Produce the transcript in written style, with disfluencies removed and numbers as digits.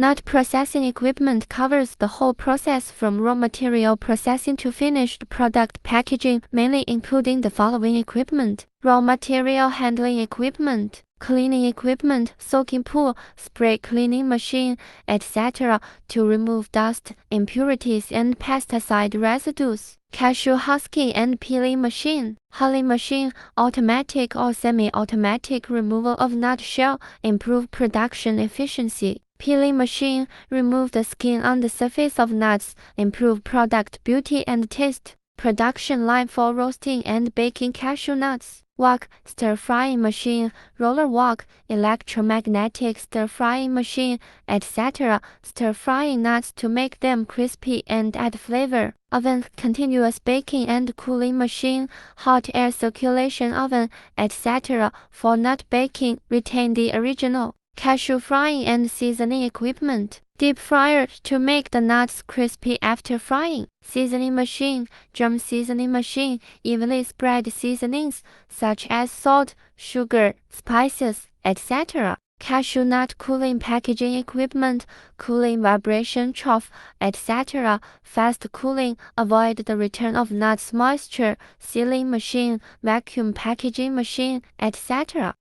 Nut processing equipment covers the whole process from raw material processing to finished product packaging, mainly including the following equipment: raw material handling equipment, cleaning equipment, soaking pool, spray cleaning machine, etc. to remove dust, impurities and pesticide residues. Cashew husking and peeling machine, hulling machine, automatic or semi-automatic removal of nut shell, improve production efficiency. Peeling machine, remove the skin on the surface of nuts, improve product beauty and taste. Production line for roasting and baking cashew nuts. Wok, stir-frying machine, roller wok, electromagnetic stir-frying machine, etc. Stir-frying nuts to make them crispy and add flavor. Oven, continuous baking and cooling machine, hot air circulation oven, etc. For nut baking, retain the original. Cashew frying and seasoning equipment. Deep fryer to make the nuts crispy after frying. Seasoning machine, germ seasoning machine, evenly spread seasonings such as salt, sugar, spices, etc. Cashew nut cooling packaging equipment, cooling vibration trough, etc. Fast cooling, avoid the return of nuts moisture, sealing machine, vacuum packaging machine, etc.